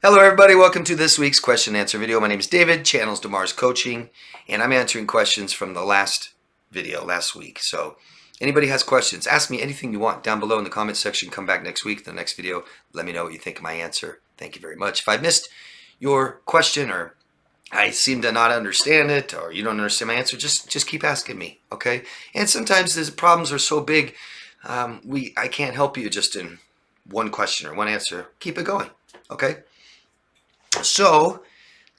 Hello everybody, welcome to this week's question and answer video. My name is David, channel's DeMars Coaching, and I'm answering questions from the last video, last week. So anybody has questions, ask me anything you want down below in the comment section. Come back next week, the next video, let me know what you think of my answer. Thank you very much. If I missed your question or I seem to not understand it or you don't understand my answer, just keep asking me, okay? And sometimes the problems are so big, I can't help you just in one question or one answer. Keep it going, okay? So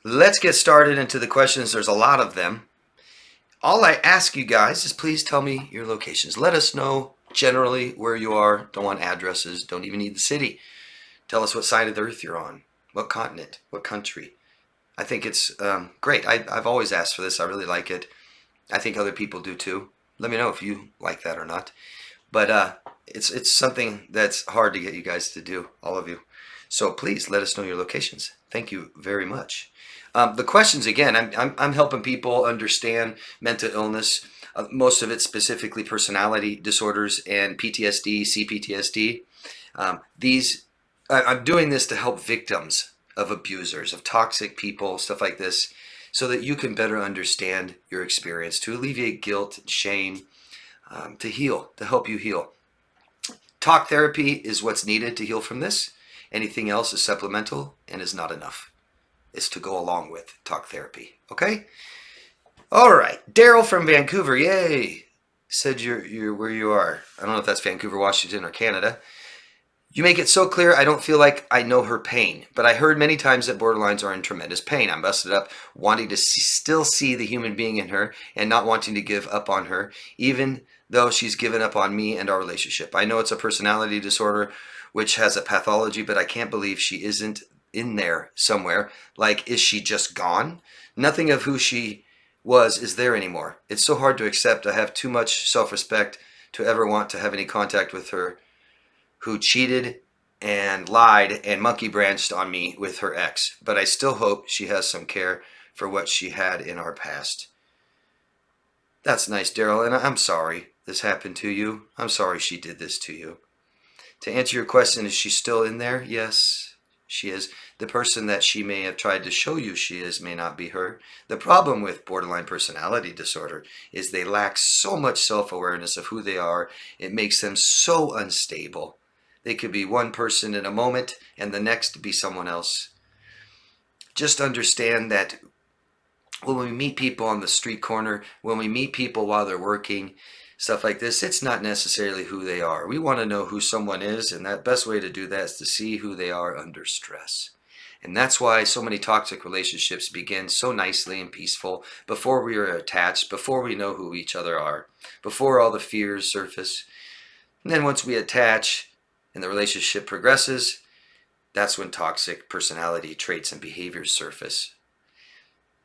let's get started into the questions. There's a lot of them. All I ask you guys is please tell me your locations. Let us know generally where you are. Don't want addresses. Don't even need the city. Tell us what side of the earth you're on, what continent, what country. I think it's great. I've always asked for this. I really like it. I think other people do too. Let me know if you like that or not. But it's something that's hard to get you guys to do, all of you. So please let us know your locations. Thank you very much. The questions, again, I'm helping people understand mental illness, most of it specifically personality disorders and PTSD, CPTSD. I'm doing this to help victims of abusers, of toxic people, stuff like this, so that you can better understand your experience, to alleviate guilt and shame, to heal, to help you heal. Talk therapy is what's needed to heal from this. Anything else is supplemental and is not enough. It's to go along with talk therapy. Okay? All right. Daryl from Vancouver. Yay. Said you're where you are. I don't know if that's Vancouver, Washington, or Canada. You make it so clear I don't feel like I know her pain, but I heard many times that borderlines are in tremendous pain. I'm busted up wanting to still see the human being in her and not wanting to give up on her, even though she's given up on me and our relationship. I know it's a personality disorder which has a pathology, but I can't believe she isn't in there somewhere. Like, is she just gone? Nothing of who she was is there anymore. It's so hard to accept. I have too much self-respect to ever want to have any contact with her, who cheated and lied and monkey branched on me with her ex. But I still hope she has some care for what she had in our past. That's nice, Daryl, and I'm sorry this happened to you. I'm sorry she did this to you. To answer your question, is she still in there? Yes, she is. The person that she may have tried to show you she is may not be her. The problem with borderline personality disorder is they lack so much self-awareness of who they are. It makes them so unstable. They could be one person in a moment and the next be someone else. Just understand that when we meet people on the street corner, when we meet people while they're working, stuff like this, it's not necessarily who they are. We want to know who someone is, and that best way to do that is to see who they are under stress. And that's why so many toxic relationships begin so nicely and peaceful before we are attached, before we know who each other are, before all the fears surface. And then once we attach and the relationship progresses, that's when toxic personality traits and behaviors surface.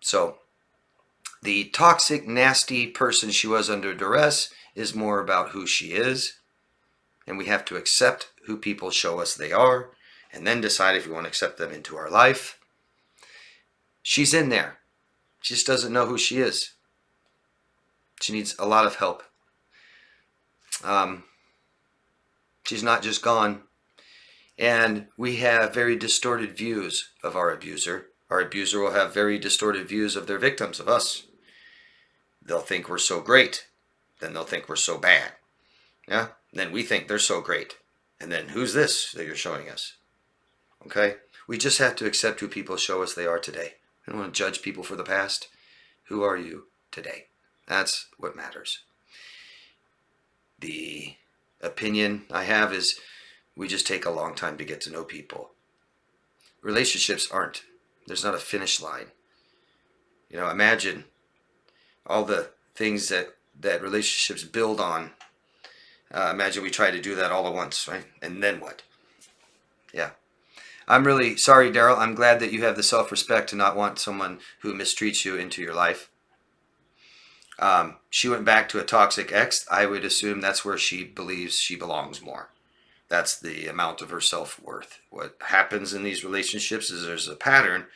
So the toxic, nasty person she was under duress is more about who she is, and we have to accept who people show us they are, and then decide if we want to accept them into our life. She's in there. She just doesn't know who she is. She needs a lot of help. She's not just gone. And we have very distorted views of our abuser. Our abuser will have very distorted views of their victims, of us. They'll think we're so great. Then they'll think we're so bad. Yeah? Then we think they're so great. And then who's this that you're showing us? Okay? We just have to accept who people show us they are today. We don't want to judge people for the past. Who are you today? That's what matters. The opinion I have is we just take a long time to get to know people. Relationships aren't. There's not a finish line. You know, imagine all the things that relationships build on. Imagine we try to do that all at once, right? And then what? Yeah. I'm really sorry, Daryl. I'm glad that you have the self-respect to not want someone who mistreats you into your life. She went back to a toxic ex. I would assume that's where she believes she belongs more. That's the amount of her self-worth. What happens in these relationships is there's a pattern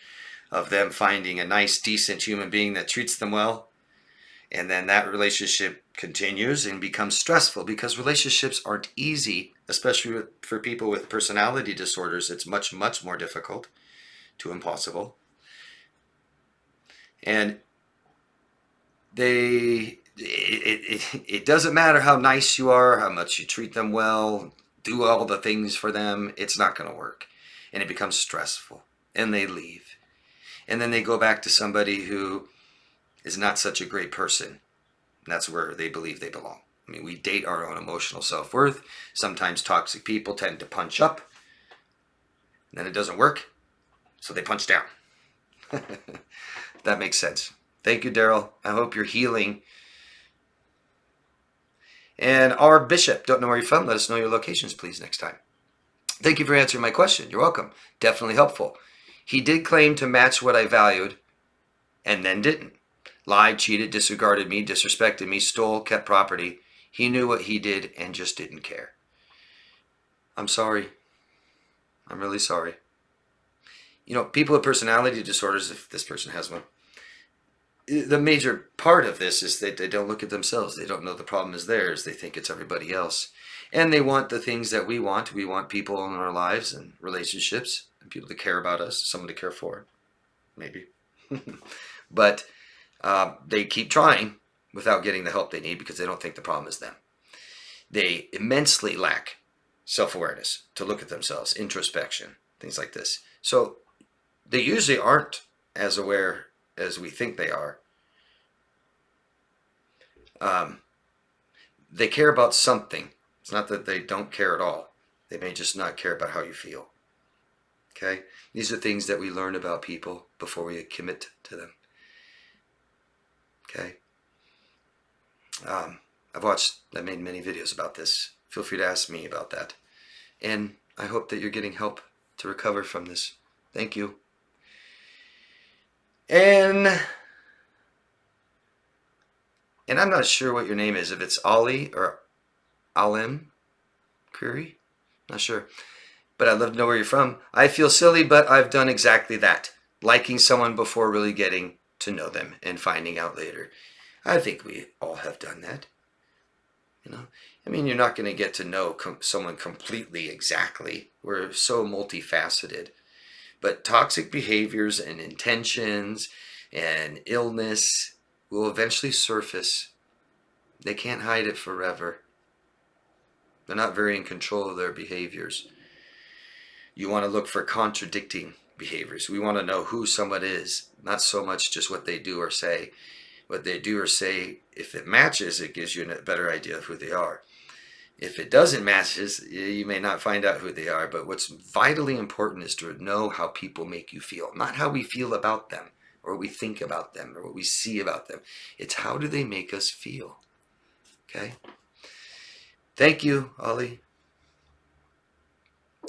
of them finding a nice, decent human being that treats them well. And then that relationship continues and becomes stressful because relationships aren't easy, especially for people with personality disorders. It's much, much more difficult. to impossible. And it doesn't matter how nice you are, how much you treat them well, do all the things for them, it's not going to work. And it becomes stressful. And they leave. And then they go back to somebody who is not such a great person. And that's where they believe they belong. I mean, we date our own emotional self-worth. Sometimes toxic people tend to punch up. And then it doesn't work. So they punch down. That makes sense. Thank you, Daryl. I hope you're healing. And our bishop, don't know where you're from. Let us know your locations, please, next time. Thank you for answering my question. You're welcome. Definitely helpful. He did claim to match what I valued and then didn't. Lied, cheated, disregarded me, disrespected me, stole, kept property. He knew what he did and just didn't care. I'm sorry. I'm really sorry. You know, people with personality disorders, if this person has one, the major part of this is that they don't look at themselves. They don't know the problem is theirs. They think it's everybody else. And they want the things that we want. We want people in our lives and relationships and people to care about us, someone to care for, maybe. But they keep trying without getting the help they need because they don't think the problem is them. They immensely lack self-awareness to look at themselves, introspection, things like this. So they usually aren't as aware as we think they are. They care about something. It's not that they don't care at all. They may just not care about how you feel. Okay? These are things that we learn about people before we commit to them. Okay? I've made many videos about this. Feel free to ask me about that. And I hope that you're getting help to recover from this. Thank you. And I'm not sure what your name is, if it's Ali or Alim Curry. Not sure. But I'd love to know where you're from. I feel silly, but I've done exactly that. Liking someone before really getting to know them and finding out later. I think we all have done that. You know, I mean, you're not going to get to know someone completely exactly. We're so multifaceted. But toxic behaviors and intentions and illness will eventually surface. They can't hide it forever. They're not very in control of their behaviors. You want to look for contradicting behaviors. We want to know who someone is, not so much just what they do or say. What they do or say, if it matches, it gives you a better idea of who they are. If it doesn't match, you may not find out who they are, but what's vitally important is to know how people make you feel, not how we feel about them, or what we think about them, or what we see about them. It's how do they make us feel, okay? Thank you, Ollie.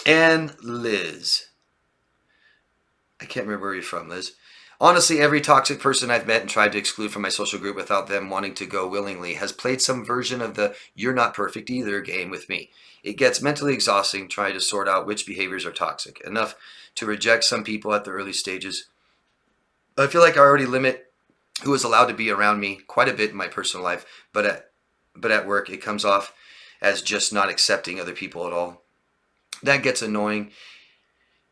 And Liz. I can't remember where you're from, Liz. Honestly, every toxic person I've met and tried to exclude from my social group without them wanting to go willingly has played some version of the "you're not perfect either" game with me. It gets mentally exhausting trying to sort out which behaviors are toxic, enough to reject some people at the early stages. I feel like I already limit who is allowed to be around me quite a bit in my personal life, but at work it comes off as just not accepting other people at all. That gets annoying.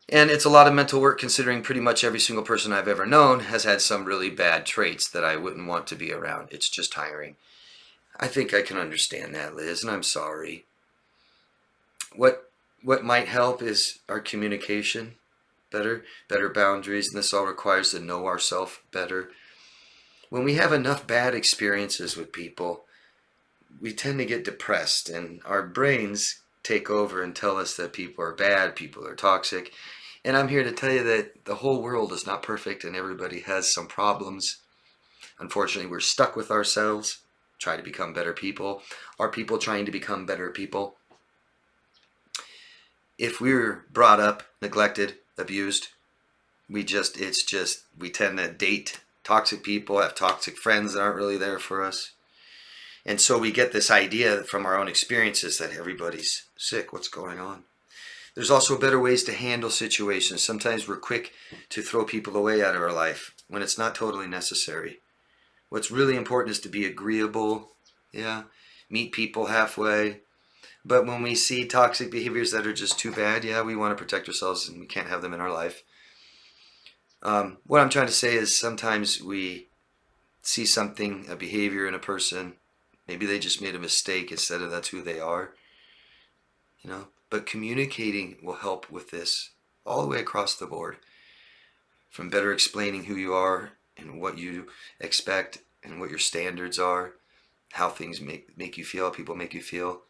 And it's a lot of mental work considering pretty much every single person I've ever known has had some really bad traits that I wouldn't want to be around. It's just tiring. I think I can understand that, Liz, and I'm sorry. What might help is our communication better boundaries, and this all requires to know ourselves better. When we have enough bad experiences with people, we tend to get depressed, and our brains take over and tell us that people are bad, people are toxic. And I'm here to tell you that the whole world is not perfect and everybody has some problems. Unfortunately, we're stuck with ourselves, trying to become better people. Are people trying to become better people? If we're brought up, neglected, abused, we tend to date toxic people, have toxic friends that aren't really there for us. And so we get this idea from our own experiences that everybody's sick. What's going on? There's also better ways to handle situations. Sometimes we're quick to throw people away out of our life when it's not totally necessary. What's really important is to be agreeable, meet people halfway. But when we see toxic behaviors that are just too bad, we want to protect ourselves and we can't have them in our life. What I'm trying to say is sometimes we see something, a behavior in a person, maybe they just made a mistake instead of that's who they are, But communicating will help with this all the way across the board, from better explaining who you are and what you expect and what your standards are, how things make you feel, how people make you feel,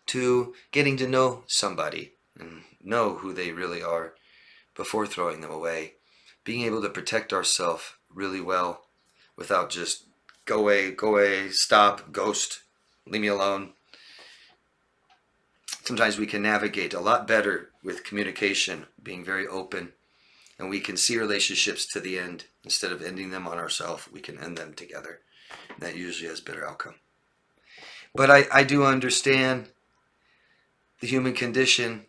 to getting to know somebody and know who they really are before throwing them away. Being able to protect ourselves really well without just go away, stop, ghost, leave me alone. Sometimes we can navigate a lot better with communication, being very open, and we can see relationships to the end. Instead of ending them on ourselves, we can end them together. And that usually has better outcome. But I do understand the human condition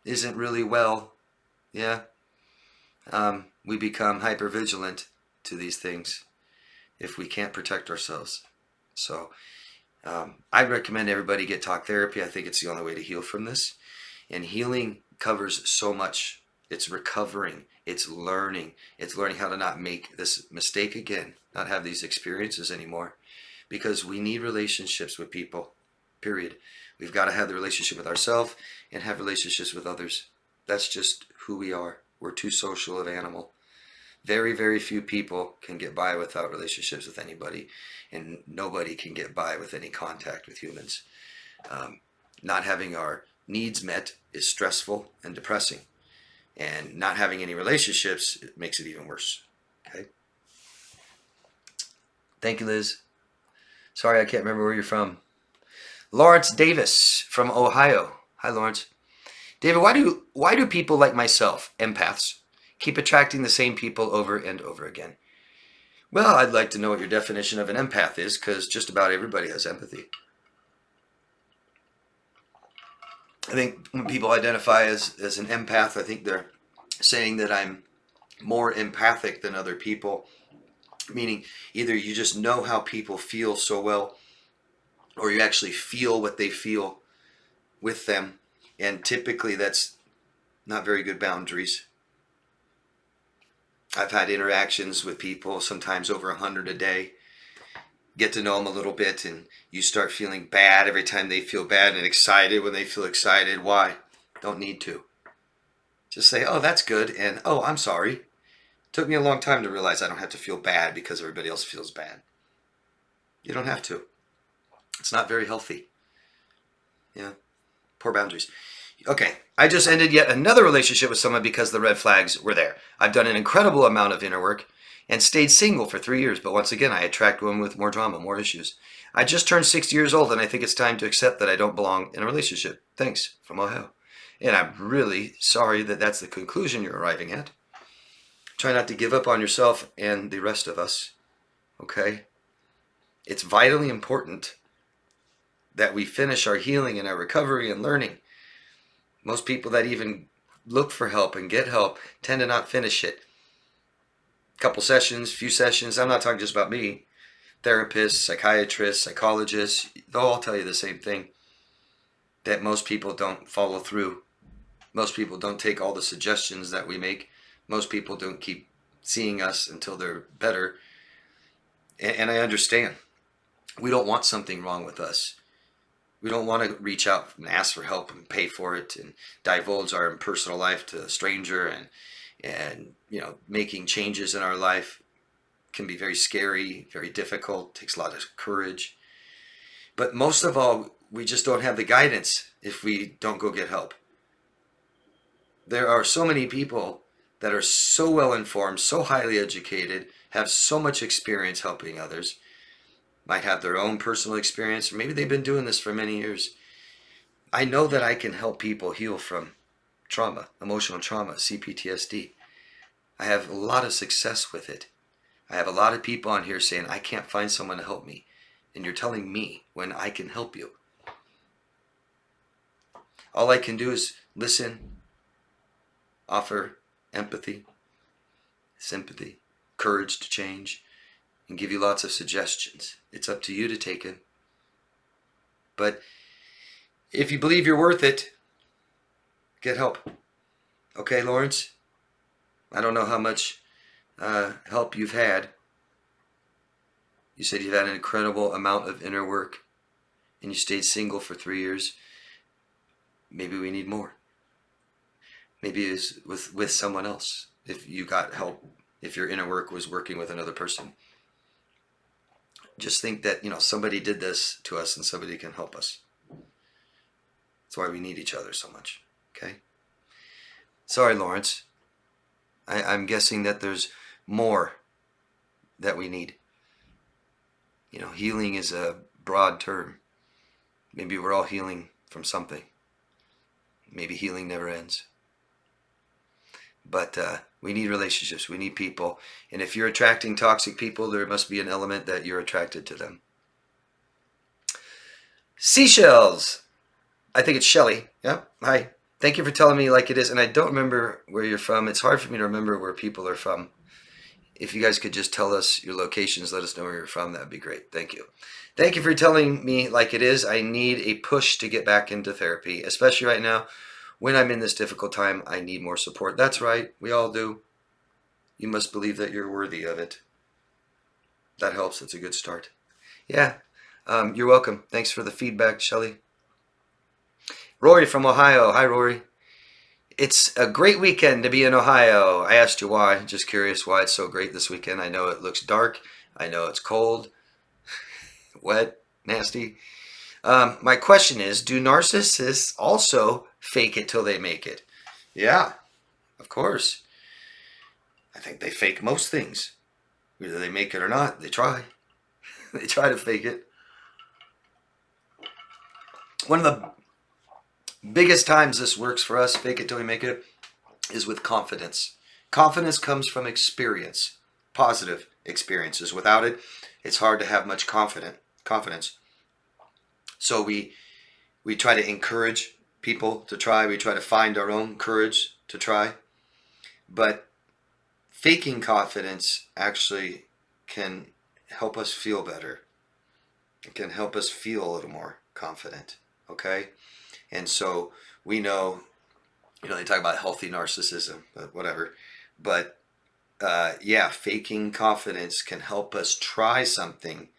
isn't really well. Yeah. We become hypervigilant to these things if we can't protect ourselves. So I recommend everybody get talk therapy. I think it's the only way to heal from this. And healing covers so much. It's recovering. It's learning. It's learning how to not make this mistake again, not have these experiences anymore. Because we need relationships with people, period. We've got to have the relationship with ourselves and have relationships with others. That's just who we are. We're too social of animal. Very, very few people can get by without relationships with anybody, and nobody can get by with any contact with humans. Not having our needs met is stressful and depressing, and not having any relationships makes it even worse. Okay. Thank you, Liz. Sorry, I can't remember where you're from. Lawrence Davis from Ohio. Hi, Lawrence. David, why do people like myself, empaths, keep attracting the same people over and over again? Well, I'd like to know what your definition of an empath is, because just about everybody has empathy. I think when people identify as an empath, I think they're saying that I'm more empathic than other people, meaning either you just know how people feel so well, or you actually feel what they feel with them, and typically that's not very good boundaries. I've had interactions with people, sometimes over 100 a day, get to know them a little bit, and you start feeling bad every time they feel bad and excited when they feel excited. Why? Don't need to. Just say, oh, that's good, and oh, I'm sorry. Took me a long time to realize I don't have to feel bad because everybody else feels bad. You don't have to. It's not very healthy. Yeah. Poor boundaries. Okay, I just ended yet another relationship with someone because the red flags were there. I've done an incredible amount of inner work and stayed single for 3 years, but once again, I attract women with more drama, more issues. I just turned 60 years old, and I think it's time to accept that I don't belong in a relationship. Thanks, from Ohio. And I'm really sorry that that's the conclusion you're arriving at. Try not to give up on yourself and the rest of us, okay? It's vitally important that we finish our healing and our recovery and learning. Most people that even look for help and get help tend to not finish it. Couple sessions, few sessions. I'm not talking just about me. Therapists, psychiatrists, psychologists, they'll all tell you the same thing. That most people don't follow through. Most people don't take all the suggestions that we make. Most people don't keep seeing us until they're better. And I understand. We don't want something wrong with us. We don't want to reach out and ask for help and pay for it and divulge our personal life to a stranger, and making changes in our life can be very scary, very difficult, takes a lot of courage. But most of all, we just don't have the guidance if we don't go get help. There are so many people that are so well informed, so highly educated, have so much experience helping others, might have their own personal experience, or maybe they've been doing this for many years. I know that I can help people heal from trauma, emotional trauma, CPTSD. I have a lot of success with it. I have a lot of people on here saying, I can't find someone to help me. And you're telling me when I can help you. All I can do is listen, offer empathy, sympathy, courage to change, and give you lots of suggestions. It's up to you to take it. But if you believe you're worth it, get help. Okay, Lawrence? I don't know how much help you've had. You said you've had an incredible amount of inner work and you stayed single for 3 years. Maybe we need more. Maybe it's with someone else. If you got help, if your inner work was working with another person. Just think that, somebody did this to us and somebody can help us. That's why we need each other so much. Okay? Sorry, Lawrence. I'm guessing that there's more that we need. Healing is a broad term. Maybe we're all healing from something. Maybe healing never ends. But we need relationships. We need people. And if you're attracting toxic people, there must be an element that you're attracted to them. Seashells. I think it's Shelly. Yeah. Hi. Thank you for telling me like it is. And I don't remember where you're from. It's hard for me to remember where people are from. If you guys could just tell us your locations, let us know where you're from, that'd be great. Thank you. Thank you for telling me like it is. I need a push to get back into therapy, especially right now. When I'm in this difficult time, I need more support. That's right. We all do. You must believe that you're worthy of it. That helps. It's a good start. Yeah. You're welcome. Thanks for the feedback, Shelly. Rory from Ohio. Hi, Rory. It's a great weekend to be in Ohio. I asked you why. Just curious why it's so great this weekend. I know it looks dark. I know it's cold, wet, nasty. My question is, do narcissists also fake it till they make it? Yeah, of course. I think they fake most things. Whether they make it or not, they try. They try to fake it. One of the biggest times this works for us, fake it till we make it, is with confidence. Confidence comes from experience, positive experiences. Without it, it's hard to have much confidence. So we try to encourage people to try. We try to find our own courage to try. But faking confidence actually can help us feel better. It can help us feel a little more confident. Okay? And so we know, they talk about healthy narcissism, but whatever. But faking confidence can help us try something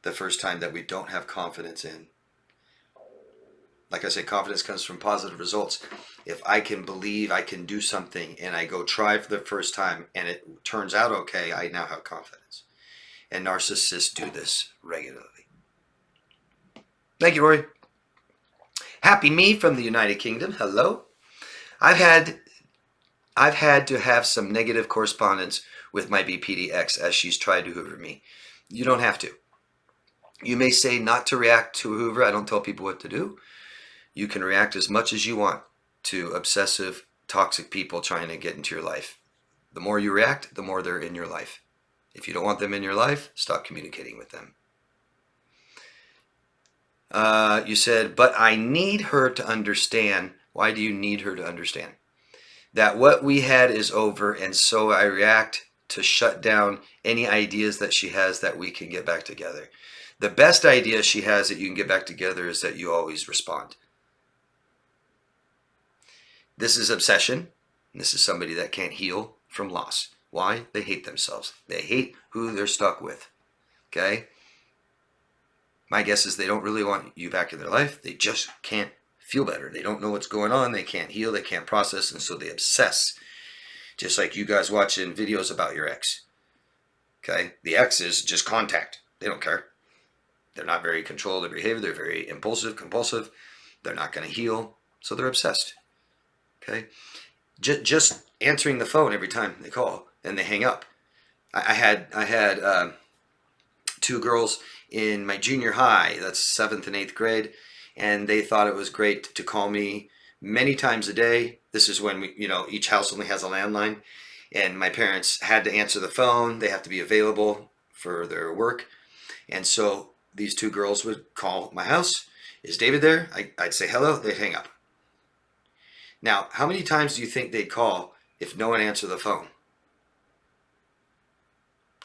the first time that we don't have confidence in. Like I said, confidence comes from positive results. If I can believe I can do something and I go try for the first time and it turns out okay, I now have confidence. And narcissists do this regularly. Thank you, Rory. Happy Me from the United Kingdom. Hello. I've had to have some negative correspondence with my BPD ex as she's tried to hoover me. You don't have to. You may say not to react to a hoover. I don't tell people what to do. You can react as much as you want to obsessive, toxic people trying to get into your life. The more you react, the more they're in your life. If you don't want them in your life, stop communicating with them. You said, but I need her to understand. Why do you need her to understand? That what we had is over, and so I react to shut down any ideas that she has that we can get back together. The best idea she has that you can get back together is that you always respond. This is obsession. This is somebody that can't heal from loss. Why? They hate themselves. They hate who they're stuck with. Okay? My guess is they don't really want you back in their life. They just can't feel better. They don't know what's going on. They can't heal. They can't process. And so they obsess. Just like you guys watching videos about your ex. Okay? The ex is just contact. They don't care. They're not very controlled in their behavior. They're very impulsive, compulsive. They're not going to heal. So they're obsessed. Okay? Just answering the phone every time they call and they hang up. I had two girls in my junior high, that's 7th and 8th grade, and they thought it was great to call me many times a day. This is when each house only has a landline, and my parents had to answer the phone. They have to be available for their work. And so these two girls would call my house. Is David there? I'd say hello. They'd hang up. Now, how many times do you think they'd call if no one answered the phone?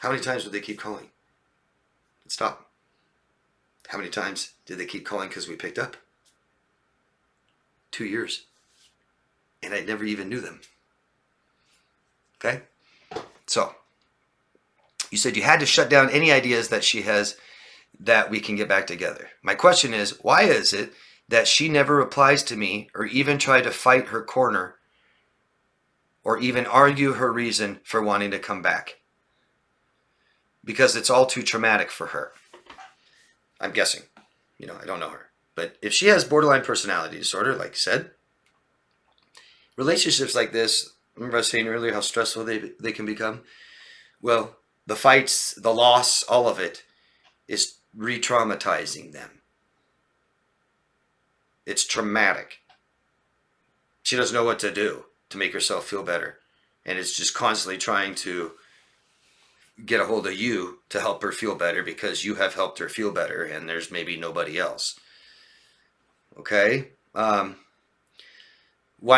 How many times would they keep calling? Stop. How many times did they keep calling because we picked up? 2 years. And I never even knew them. Okay? So, you said you had to shut down any ideas that she has that we can get back together. My question is, why is it that she never replies to me or even try to fight her corner or even argue her reason for wanting to come back? Because it's all too traumatic for her. I'm guessing. I don't know her. But if she has borderline personality disorder, like I said, relationships like this, remember I was saying earlier how stressful they can become? Well, the fights, the loss, all of it is re-traumatizing them. It's traumatic. She doesn't know what to do to make herself feel better. And it's just constantly trying to get a hold of you to help her feel better because you have helped her feel better and there's maybe nobody else. Okay? Why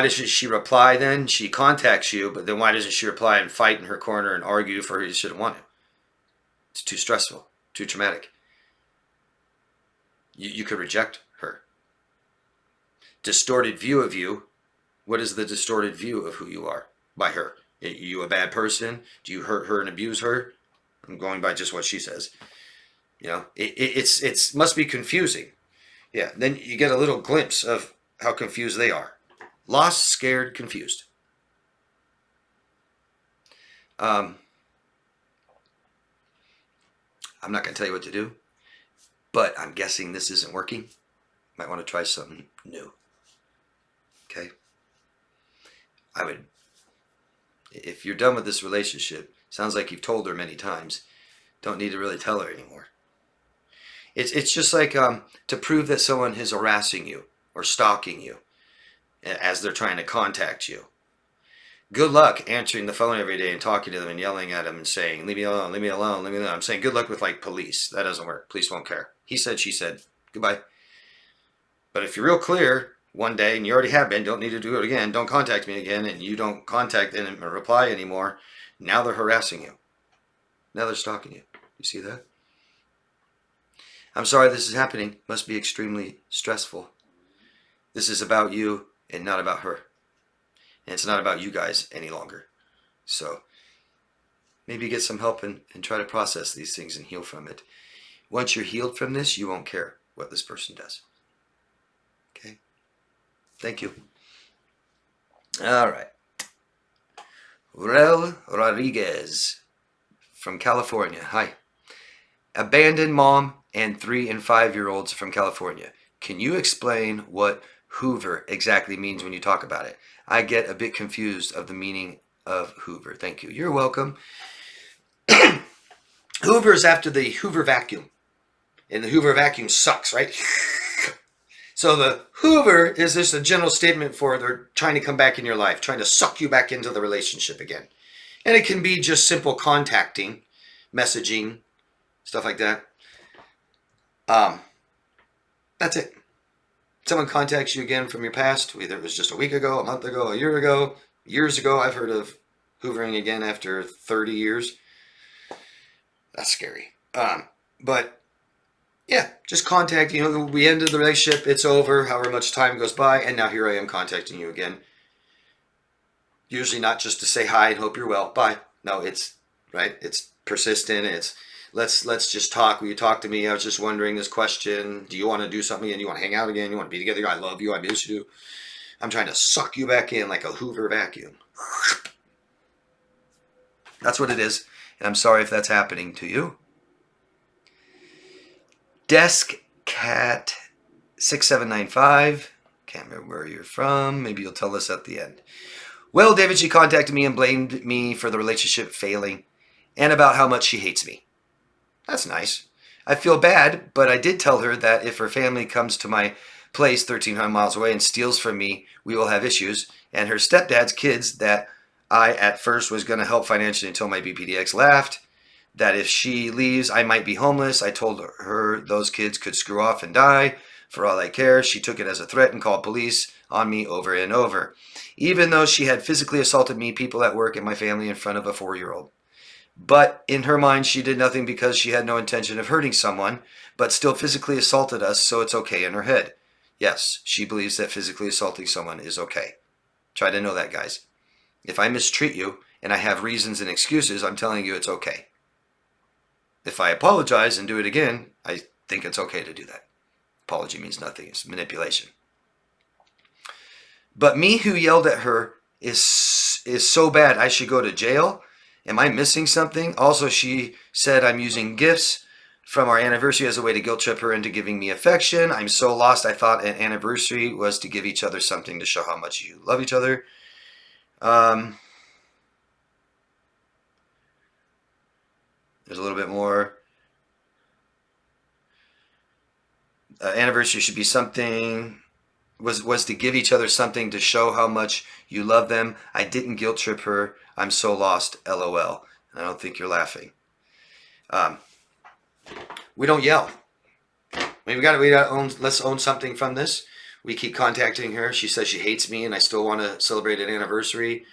doesn't she reply then? She contacts you, but then why doesn't she reply and fight in her corner and argue for her you shouldn't want it? It's too stressful, too traumatic. You could reject her. Distorted view of you. What is the distorted view of who you are by her? Are you a bad person? Do you hurt her and abuse her? I'm going by just what she says. It must be confusing. Yeah, then you get a little glimpse of how confused they are. Lost, scared, confused. I'm not going to tell you what to do, but I'm guessing this isn't working. Might want to try something new. Okay? If you're done with this relationship, sounds like you've told her many times, don't need to really tell her anymore. It's just like to prove that someone is harassing you or stalking you as they're trying to contact you. Good luck answering the phone every day and talking to them and yelling at them and saying, leave me alone, leave me alone, leave me alone. I'm saying good luck with like police. That doesn't work. Police won't care. He said, she said, goodbye. But if you're real clear one day, and you already have been, don't need to do it again, don't contact me again, and you don't contact them or reply anymore, now they're harassing you. Now they're stalking you. You see that? I'm sorry this is happening. Must be extremely stressful. This is about you and not about her. And it's not about you guys any longer. So maybe get some help and try to process these things and heal from it. Once you're healed from this, you won't care what this person does. Okay? Thank you. All right. Rel Rodriguez from California. Hi. Abandoned mom and 3 and 5-year-olds from California. Can you explain what Hoover exactly means when you talk about it? I get a bit confused of the meaning of Hoover. Thank you. You're welcome. Hoover is after the Hoover vacuum. And the Hoover vacuum sucks, right? So the Hoover is just a general statement for they're trying to come back in your life, trying to suck you back into the relationship again. And it can be just simple contacting, messaging, stuff like that. That's it. Someone contacts you again from your past, whether it was just a week ago, a month ago, a year ago, years ago. I've heard of hoovering again after 30 years. That's scary. But yeah, just contact. We ended the relationship. It's over. However much time goes by, and now here I am contacting you again. Usually not just to say hi and hope you're well. Bye. No, it's right. It's persistent. It's let's just talk. Will you talk to me? I was just wondering this question. Do you want to do something again? You want to hang out again? You want to be together? I love you. I miss you. I'm trying to suck you back in like a Hoover vacuum. That's what it is. And I'm sorry if that's happening to you. Desk Cat 6795. Can't remember where you're from. Maybe you'll tell us at the end. Well, David, she contacted me and blamed me for the relationship failing and about how much she hates me. That's nice. I feel bad, but I did tell her that if her family comes to my place 1,300 miles away and steals from me, we will have issues. And her stepdad's kids that I at first was going to help financially until my BPDX laughed. That if she leaves, I might be homeless. I told her those kids could screw off and die. For all I care, she took it as a threat and called police on me over and over. Even though she had physically assaulted me, people at work, and my family in front of a 4-year-old. But in her mind, she did nothing because she had no intention of hurting someone, but still physically assaulted us, so it's okay in her head. Yes, she believes that physically assaulting someone is okay. Try to know that, guys. If I mistreat you and I have reasons and excuses, I'm telling you it's okay. If I apologize and do it again, I think it's okay to do that. Apology means nothing. It's manipulation. But me who yelled at her is so bad I should go to jail? Am I missing something? Also, she said I'm using gifts from our anniversary as a way to guilt trip her into giving me affection. I'm so lost. I thought an anniversary was to give each other something to show how much you love each other. There's a little bit more. Anniversary should be something, was to give each other something to show how much you love them. I didn't guilt trip her. I'm so lost, LOL. I don't think you're laughing. We don't yell. I mean, we gotta own, let's own something from this. We keep contacting her. She says she hates me and I still want to celebrate an anniversary.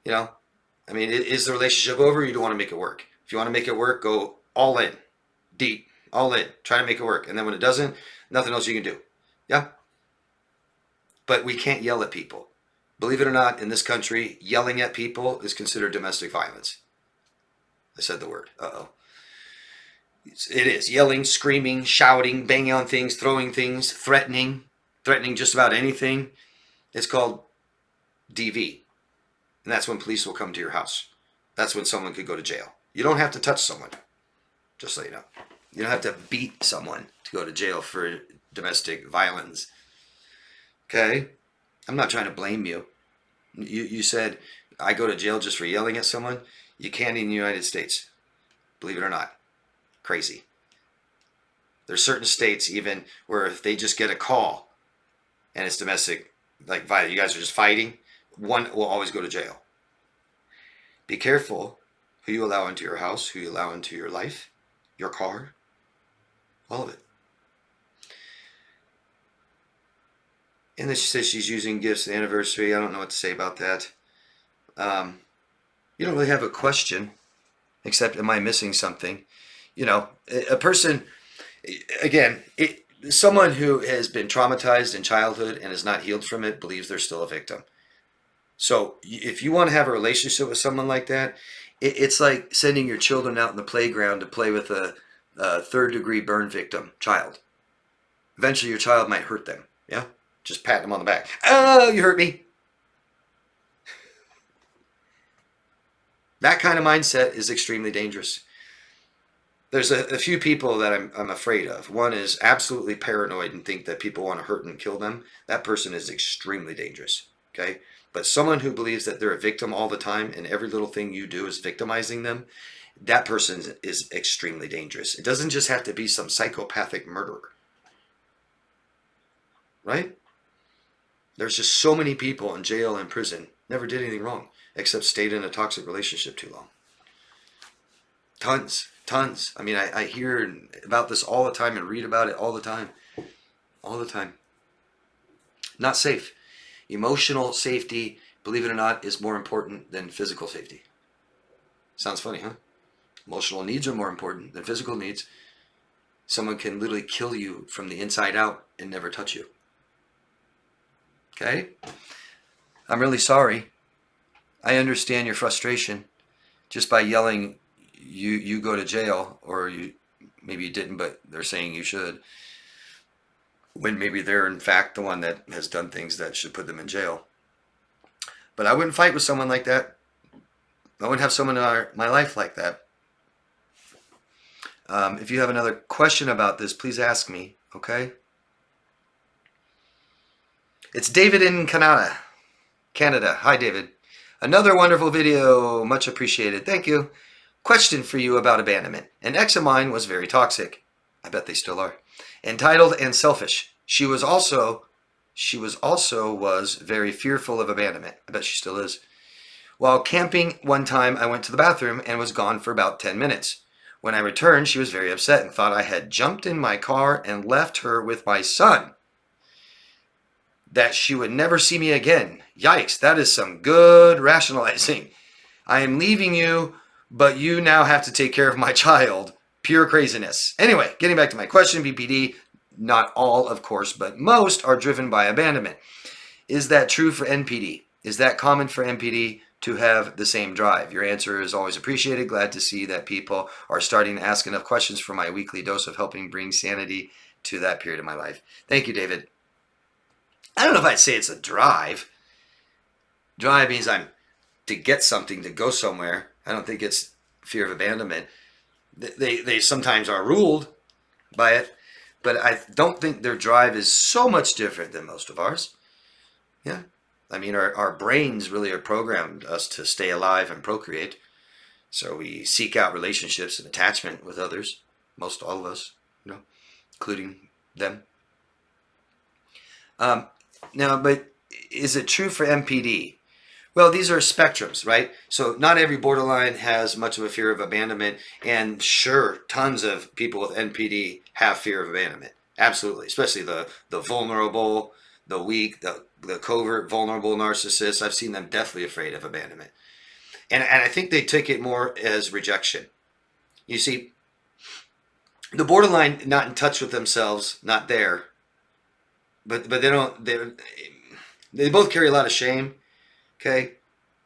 You know, I mean, is the relationship over? Or you don't want to make it work. If you want to make it work, go all in, deep, all in. Try to make it work. And then when it doesn't, nothing else you can do. Yeah? But we can't yell at people. Believe it or not, in this country, yelling at people is considered domestic violence. I said the word. Uh-oh. It is. Yelling, screaming, shouting, banging on things, throwing things, threatening just about anything. It's called DV. And that's when police will come to your house. That's when someone could go to jail. You don't have to touch someone, just so you know. You don't have to beat someone to go to jail for domestic violence. Okay? I'm not trying to blame you. You said, I go to jail just for yelling at someone. You can't in the United States. Believe it or not. Crazy. There's certain states even where if they just get a call and it's domestic, like violence, you guys are just fighting, one will always go to jail. Be careful who you allow into your house, who you allow into your life, your car, all of it. And then she says she's using gifts the anniversary. I don't know what to say about that. You don't really have a question, except am I missing something? You know, a person, again, someone who has been traumatized in childhood and is not healed from it believes they're still a victim. So if you want to have a relationship with someone like that, it's like sending your children out in the playground to play with a third-degree burn victim child. Eventually your child might hurt them, yeah? Just pat them on the back. Oh, you hurt me. That kind of mindset is extremely dangerous. There's a few people that I'm afraid of. One is absolutely paranoid and think that people want to hurt and kill them. That person is extremely dangerous, okay? But someone who believes that they're a victim all the time and every little thing you do is victimizing them, that person is extremely dangerous. It doesn't just have to be some psychopathic murderer, right? There's just so many people in jail and prison never did anything wrong except stayed in a toxic relationship too long. Tons. I mean, I hear about this all the time and read about it all the time. All the time. Not safe. Emotional safety, believe it or not, is more important than physical safety. Sounds funny, huh? Emotional needs are more important than physical needs. Someone can literally kill you from the inside out and never touch you. Okay? I'm really sorry. I understand your frustration. Just by yelling, you go to jail, or maybe you didn't, but they're saying you should. When maybe they're in fact the one that has done things that should put them in jail. But I wouldn't fight with someone like that. I wouldn't have someone in my life like that. If you have another question about this, please ask me, okay? It's David in Canada. Hi, David. Another wonderful video. Much appreciated. Thank you. Question for you about abandonment. An ex of mine was very toxic. I bet they still are. Entitled and selfish. She was also very fearful of abandonment. I bet she still is. While camping one time, I went to the bathroom and was gone for about 10 minutes. When I returned, she was very upset and thought I had jumped in my car and left her with my son. That she would never see me again. Yikes, that is some good rationalizing. I am leaving you, but you now have to take care of my child. Pure craziness. Anyway, getting back to my question, BPD, not all, of course, but most are driven by abandonment. Is that true for NPD? Is that common for NPD? to have the same drive? Your answer is always appreciated. Glad to see that people are starting to ask enough questions for my weekly dose of helping bring sanity to that period of my life. Thank you, David. I don't know if I'd say it's a drive. Drive means I'm to get something, to go somewhere. I don't think it's fear of abandonment. They sometimes are ruled by it, but I don't think their drive is so much different than most of ours. Yeah. I mean, our brains really are programmed us to stay alive and procreate. So we seek out relationships and attachment with others. Most all of us, including them. Now, but is it true for MPD? Well, these are spectrums, right? So not every borderline has much of a fear of abandonment. And sure, tons of people with NPD have fear of abandonment. Absolutely. Especially the vulnerable, the weak, the covert, vulnerable narcissists. I've seen them deathly afraid of abandonment. And I think they take it more as rejection. You see, the borderline not in touch with themselves, not there. But they both carry a lot of shame. Okay,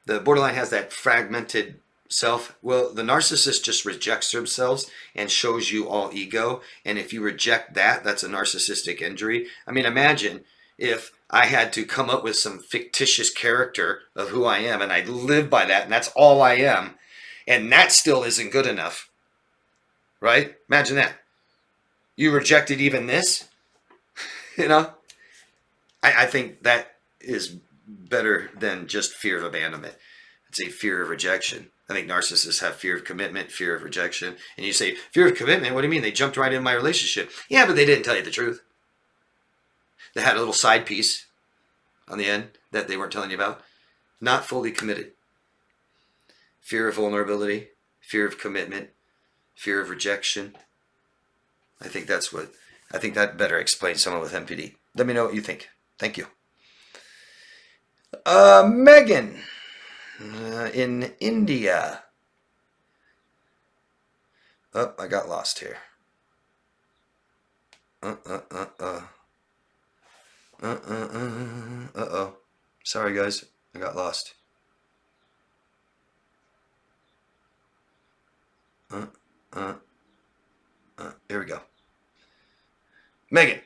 the borderline has that fragmented self. Well, the narcissist just rejects themselves and shows you all ego. And if you reject that, that's a narcissistic injury. I mean, imagine if I had to come up with some fictitious character of who I am and I live by that and that's all I am. And that still isn't good enough. Right? Imagine that. You rejected even this. I think that is better than just fear of abandonment. I'd say fear of rejection. I think narcissists have fear of commitment, fear of rejection. And you say, fear of commitment? What do you mean? They jumped right in my relationship. Yeah, but they didn't tell you the truth. They had a little side piece on the end that they weren't telling you about. Not fully committed. Fear of vulnerability, fear of commitment, fear of rejection. I think that better explains someone with MPD. Let me know what you think. Thank you. Megan in India. Oh, I got lost here. Uh-oh. Sorry, guys. I got lost. Here we go. Megan.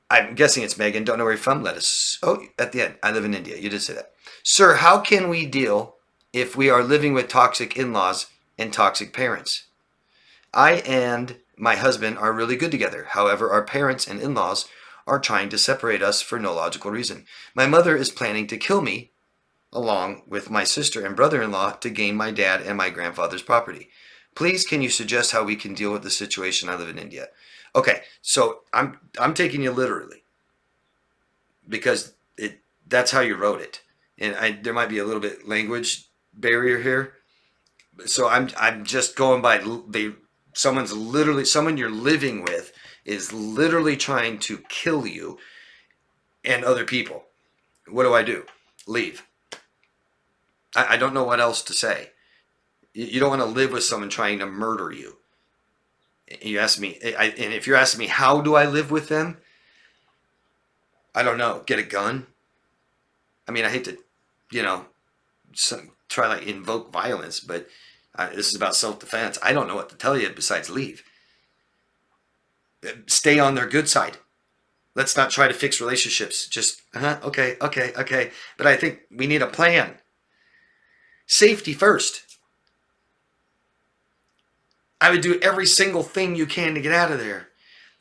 I'm guessing it's Megan. Don't know where you're from. Let us. Oh, at the end. I live in India. You did say that. Sir, how can we deal if we are living with toxic in-laws and toxic parents? I and my husband are really good together. However, our parents and in-laws are trying to separate us for no logical reason. My mother is planning to kill me along with my sister and brother-in-law to gain my dad and my grandfather's property. Please, can you suggest how we can deal with the situation? I live in India. Okay, so I'm taking you literally because that's how you wrote it, and there might be a little bit language barrier here. So I'm just going by someone you're living with is literally trying to kill you and other people. What do? Leave. I don't know what else to say. You don't want to live with someone trying to murder you. You ask me, and if you're asking me, how do I live with them? I don't know. Get a gun. I mean, I hate to, try to invoke violence, but this is about self-defense. I don't know what to tell you besides leave. Stay on their good side. Let's not try to fix relationships. Just, okay. But I think we need a plan. Safety first. I would do every single thing you can to get out of there.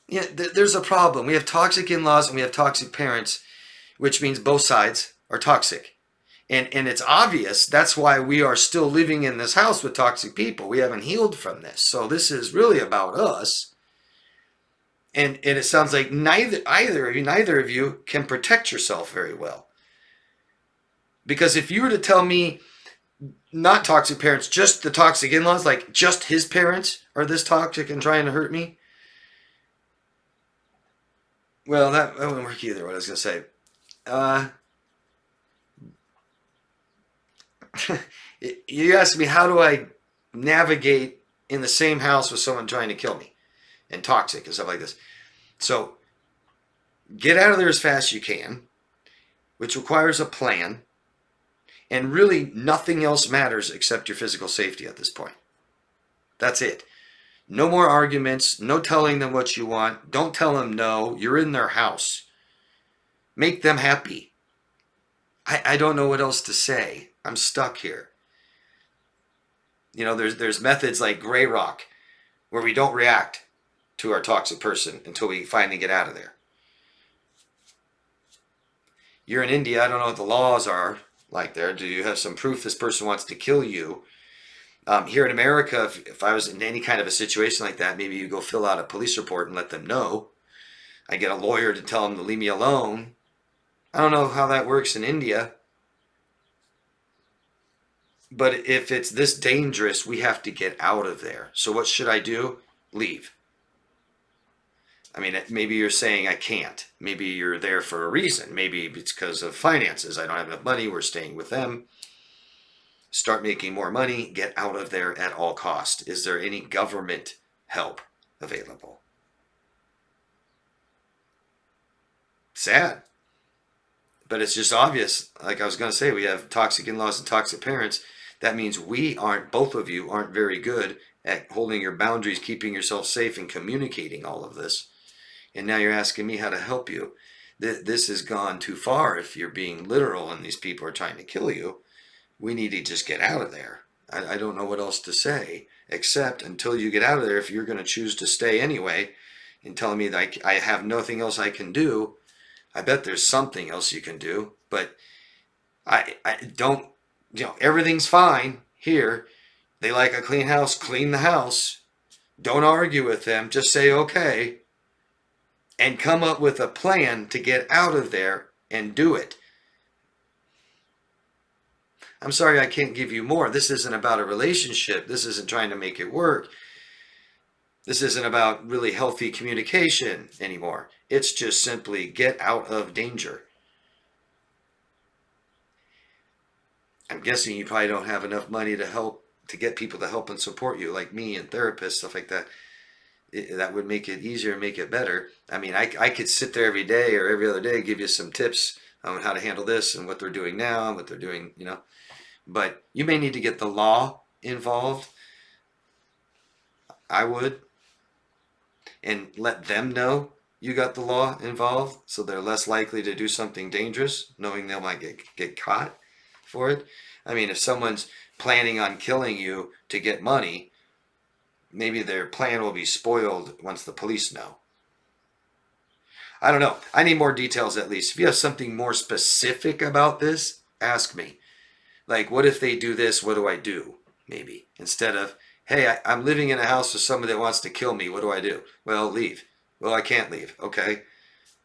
Yeah, there's a problem. We have toxic in-laws and we have toxic parents, which means both sides are toxic. And it's obvious that's why we are still living in this house with toxic people. We haven't healed from this. So this is really about us. And it sounds like neither of you can protect yourself very well. Because if you were to tell me not toxic parents, just the toxic in-laws, like just his parents are this toxic and trying to hurt me, well, that wouldn't work either, what I was going to say. You asked me, how do I navigate in the same house with someone trying to kill me and toxic and stuff like this? So get out of there as fast as you can, which requires a plan. And really nothing else matters except your physical safety at this point. That's it. No more arguments. No telling them what you want. Don't tell them no. You're in their house. Make them happy. I don't know what else to say. I'm stuck here. You know, there's methods like gray rock where we don't react to our toxic person until we finally get out of there. You're in India. I don't know what the laws are like there. Do you have some proof this person wants to kill you? Here in America, if I was in any kind of a situation like that, maybe you go fill out a police report and let them know. I get a lawyer to tell them to leave me alone. I don't know how that works in India. But if it's this dangerous, we have to get out of there. So what should I do? Leave. I mean, maybe you're saying I can't. Maybe you're there for a reason. Maybe it's because of finances. I don't have enough money. We're staying with them. Start making more money. Get out of there at all costs. Is there any government help available? Sad. But it's just obvious. Like I was going to say, we have toxic in-laws and toxic parents. That means both of you aren't very good at holding your boundaries, keeping yourself safe, and communicating all of this. And now you're asking me how to help you. This has gone too far if you're being literal and these people are trying to kill you. We need to just get out of there. I don't know what else to say, except until you get out of there, if you're going to choose to stay anyway and telling me that I have nothing else I can do, I bet there's something else you can do. But I don't, everything's fine here. They like a clean house, clean the house. Don't argue with them. Just say okay. And come up with a plan to get out of there and do it. I'm sorry I can't give you more. This isn't about a relationship. This isn't trying to make it work. This isn't about really healthy communication anymore. It's just simply get out of danger. I'm guessing you probably don't have enough money to get people to help and support you, like me and therapists, stuff like that. That would make it easier and make it better. I mean, I could sit there every day or every other day, give you some tips on how to handle this and what they're doing now and what they're doing, But you may need to get the law involved. I would. And let them know you got the law involved so they're less likely to do something dangerous, knowing they might get caught for it. I mean, if someone's planning on killing you to get money, maybe their plan will be spoiled once the police know. I don't know. I need more details at least. If you have something more specific about this, ask me. Like, what if they do this? What do I do? Maybe. Instead of, hey, I'm living in a house with somebody that wants to kill me. What do I do? Well, leave. Well, I can't leave. Okay.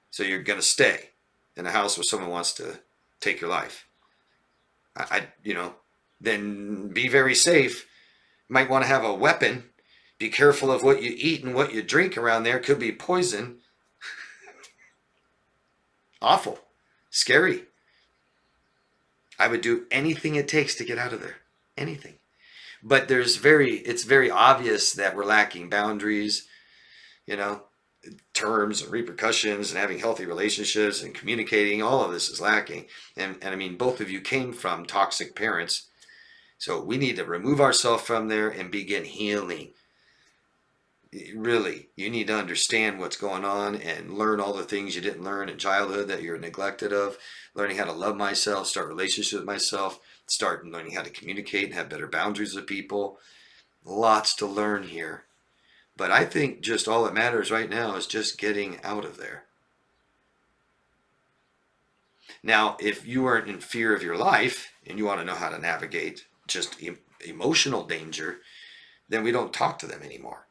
So you're going to stay in a house where someone wants to take your life. Then be very safe. You might want to have a weapon. Be careful of what you eat and what you drink around there. Could be poison. Awful. Scary. I would do anything it takes to get out of there. Anything. But it's very obvious that we're lacking boundaries, terms and repercussions and having healthy relationships and communicating. All of this is lacking. And I mean, both of you came from toxic parents. So we need to remove ourselves from there and begin healing. Really, you need to understand what's going on and learn all the things you didn't learn in childhood that you're neglected of. Learning how to love myself, start relationships with myself, start learning how to communicate and have better boundaries with people. Lots to learn here. But I think just all that matters right now is just getting out of there. Now, if you aren't in fear of your life and you want to know how to navigate just emotional danger, then we don't talk to them anymore.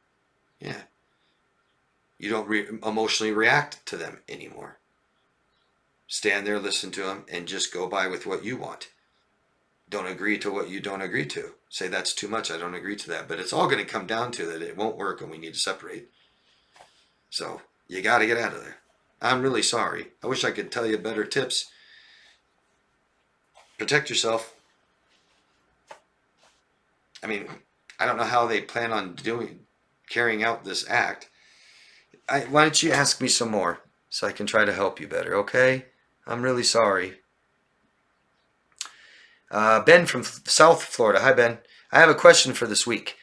Yeah. You don't emotionally react to them anymore. Stand there, listen to them, and just go by with what you want. Don't agree to what you don't agree to. Say, that's too much, I don't agree to that. But it's all going to come down to that it won't work and we need to separate. So, you got to get out of there. I'm really sorry. I wish I could tell you better tips. Protect yourself. I mean, I don't know how they plan on carrying out this act. Why don't you ask me some more so I can try to help you better, okay? I'm really sorry. Ben from South Florida. Hi, Ben. I have a question for this week.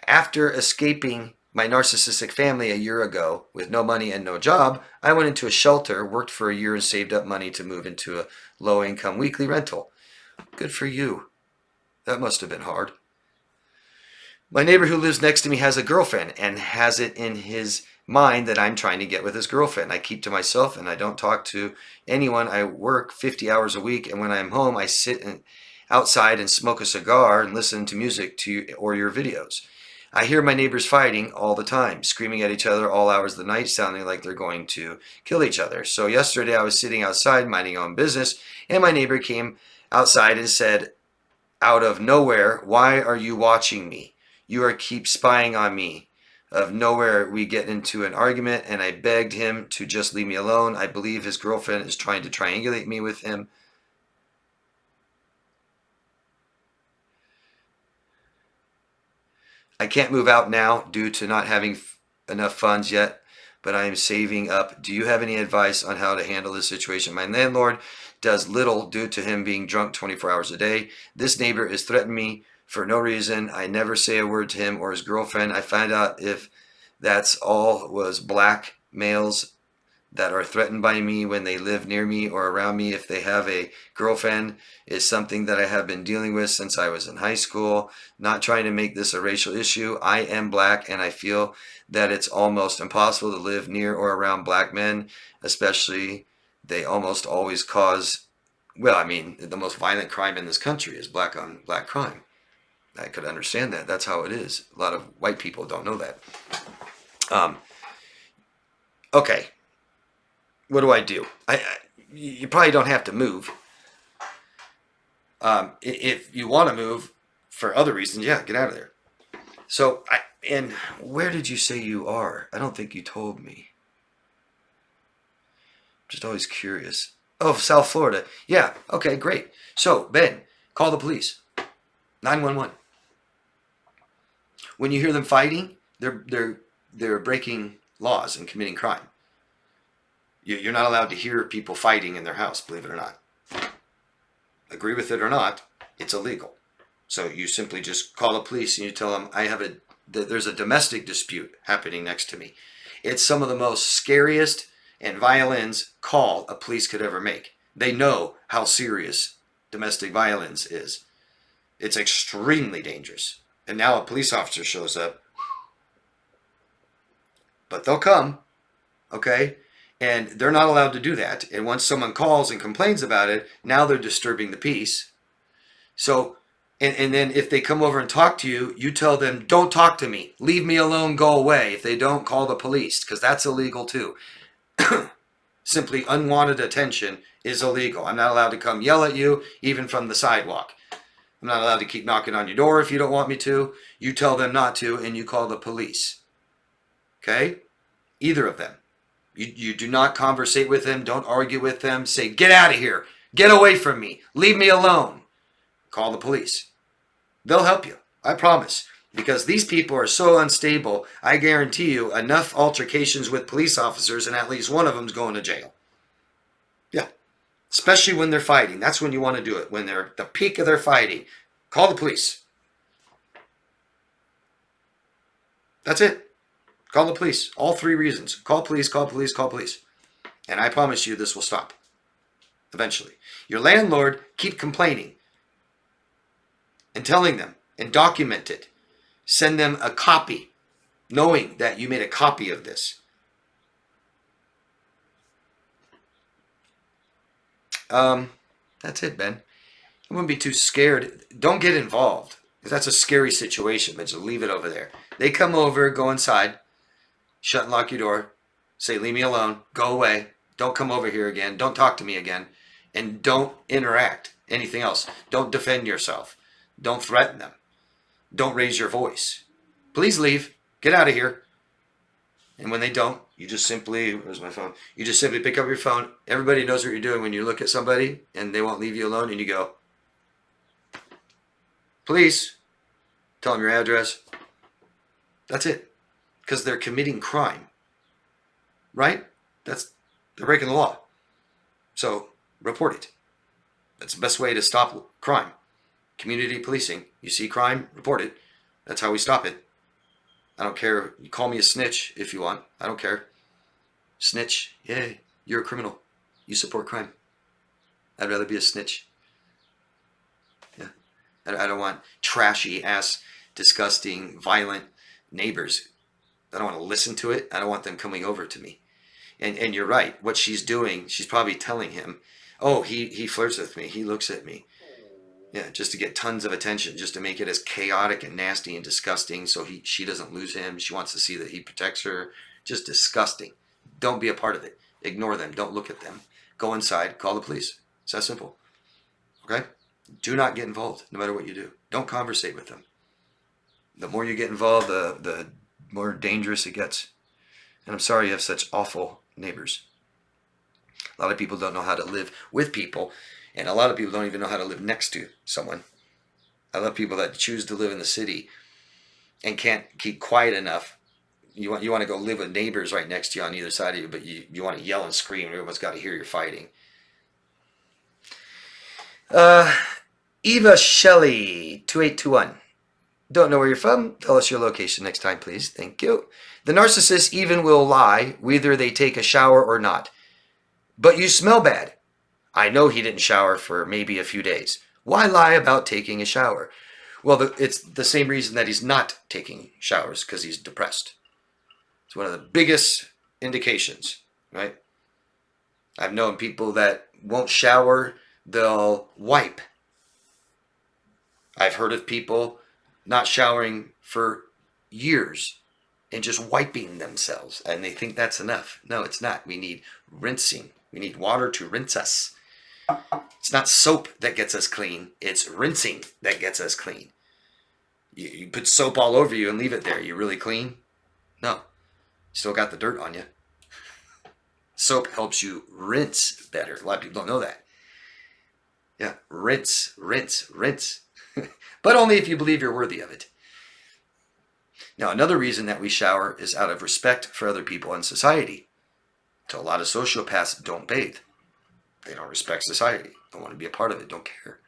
After escaping my narcissistic family a year ago with no money and no job, I went into a shelter, worked for a year, and saved up money to move into a low-income weekly rental. Good for you. That must have been hard. My neighbor who lives next to me has a girlfriend and has it in his mind that I'm trying to get with his girlfriend. I keep to myself and I don't talk to anyone. I work 50 hours a week, and when I'm home, I sit outside and smoke a cigar and listen to music or your videos. I hear my neighbors fighting all the time, screaming at each other all hours of the night, sounding like they're going to kill each other. So yesterday I was sitting outside minding my own business, and my neighbor came outside and said, out of nowhere, "Why are you watching me? You are keep spying on me." Of nowhere, we get into an argument, and I begged him to just leave me alone. I believe his girlfriend is trying to triangulate me with him. I can't move out now due to not having enough funds yet, but I am saving up. Do you have any advice on how to handle this situation? My landlord does little due to him being drunk 24 hours a day. This neighbor is threatening me for no reason. I never say a word to him or his girlfriend. I find out if that's all was black males that are threatened by me when they live near me or around me. If they have a girlfriend, is something that I have been dealing with since I was in high school. Not trying to make this a racial issue. I am black, and I feel that it's almost impossible to live near or around black men, especially they almost always cause, well, I mean, the most violent crime in this country is black on black crime. I could understand that. That's how it is. A lot of white people don't know that. Okay. What do I do? You probably don't have to move. If you want to move for other reasons, yeah, get out of there. So, and where did you say you are? I don't think you told me. I'm just always curious. Oh, South Florida. Yeah, okay, great. So, Ben, call the police. 911. When you hear them fighting, they're breaking laws and committing crime. You're not allowed to hear people fighting in their house, believe it or not. Agree with it or not, it's illegal. So you simply just call the police and you tell them, there's a domestic dispute happening next to me. It's some of the most scariest and violence call a police could ever make. They know how serious domestic violence is. It's extremely dangerous. And now a police officer shows up. But they'll come, okay? And they're not allowed to do that. And once someone calls and complains about it, now they're disturbing the peace. So, and then if they come over and talk to you, you tell them, don't talk to me. Leave me alone, go away. If they don't, call the police, because that's illegal too. Simply unwanted attention is illegal. I'm not allowed to come yell at you, even from the sidewalk. I'm not allowed to keep knocking on your door if you don't want me to. You tell them not to, and you call the police. Okay? Either of them. You do not conversate with them. Don't argue with them. Say, get out of here. Get away from me. Leave me alone. Call the police. They'll help you. I promise. Because these people are so unstable, I guarantee you enough altercations with police officers and at least one of them's going to jail. Yeah. Especially when they're fighting. That's when you want to do it. When they're at the peak of their fighting. Call the police. That's it. Call the police. All three reasons. Call police, call police, call police. And I promise you this will stop. Eventually. Your landlord, keep complaining. And telling them. And document it. Send them a copy. Knowing that you made a copy of this. That's it, Ben. I wouldn't be too scared. Don't get involved. Because that's a scary situation. But just leave it over there. They come over, go inside. Shut and lock your door. Say, leave me alone. Go away. Don't come over here again. Don't talk to me again. And don't interact. Anything else. Don't defend yourself. Don't threaten them. Don't raise your voice. Please leave. Get out of here. And when they don't, you just simply, where's my phone? You just simply pick up your phone. Everybody knows what you're doing when you look at somebody and they won't leave you alone, and you go, please, tell them your address. That's it. Because they're committing crime. Right? They're breaking the law. So report it. That's the best way to stop crime. Community policing. You see crime, report it. That's how we stop it. I don't care. You call me a snitch if you want. I don't care. Snitch. Yay. You're a criminal. You support crime. I'd rather be a snitch. Yeah. I don't want trashy ass, disgusting, violent neighbors. I don't want to listen to it. I don't want them coming over to me. And you're right. What she's doing, she's probably telling him, oh, he flirts with me. He looks at me. Yeah, just to get tons of attention, just to make it as chaotic and nasty and disgusting so she doesn't lose him. She wants to see that he protects her. Just disgusting. Don't be a part of it. Ignore them. Don't look at them. Go inside. Call the police. It's that simple. Okay? Do not get involved, no matter what you do. Don't conversate with them. The more you get involved, the more dangerous it gets. And I'm sorry you have such awful neighbors. A lot of people don't know how to live with people. And a lot of people don't even know how to live next to someone. I love people that choose to live in the city and can't keep quiet enough. You want to go live with neighbors right next to you on either side of you, but you want to yell and scream and everyone's got to hear you're fighting. Eva Shelley, 2821. Don't know where you're from? Tell us your location next time, please. Thank you. The narcissist even will lie, whether they take a shower or not. But you smell bad. I know he didn't shower for maybe a few days. Why lie about taking a shower? Well, it's the same reason that he's not taking showers, because he's depressed. It's one of the biggest indications, right? I've known people that won't shower, they'll wipe. I've heard of people not showering for years and just wiping themselves, and they think that's enough. No, it's not. We need rinsing. We need water to rinse us. It's not soap that gets us clean. It's rinsing that gets us clean. You put soap all over you and leave it there. You really clean? No. Still got the dirt on you. Soap helps you rinse better. A lot of people don't know that. Yeah, rinse, rinse, rinse. But only if you believe you're worthy of it. Now, another reason that we shower is out of respect for other people in society. So a lot of sociopaths don't bathe. They don't respect society. Don't want to be a part of it. Don't care.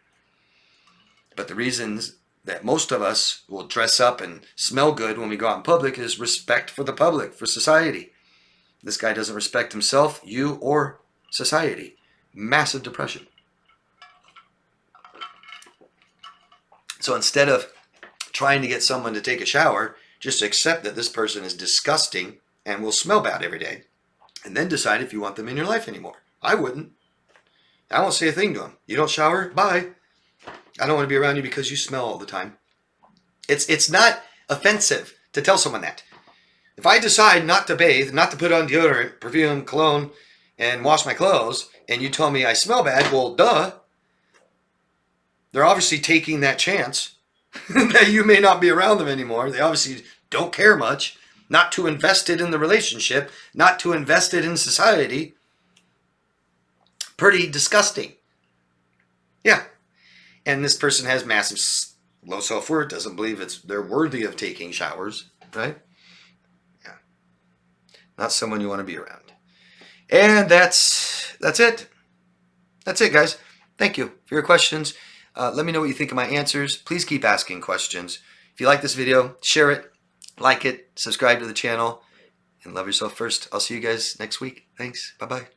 But the reasons that most of us will dress up and smell good when we go out in public is respect for the public, for society. This guy doesn't respect himself, you, or society. Massive depression. So instead of trying to get someone to take a shower, just accept that this person is disgusting and will smell bad every day. And then decide if you want them in your life anymore. I wouldn't. I won't say a thing to them. You don't shower? Bye. I don't want to be around you because you smell all the time. It's not offensive to tell someone that. If I decide not to bathe, not to put on deodorant, perfume, cologne, and wash my clothes, and you tell me I smell bad, well, duh. They're obviously taking that chance that you may not be around them anymore. They obviously don't care much. Not too invested in the relationship. Not too invested in society. Pretty disgusting. Yeah. And this person has massive low self-worth, doesn't believe they're worthy of taking showers, right? Yeah. Not someone you want to be around. And that's it. That's it, guys. Thank you for your questions. Let me know what you think of my answers. Please keep asking questions. If you like this video, share it, like it, subscribe to the channel, and love yourself first. I'll see you guys next week. Thanks. Bye-bye.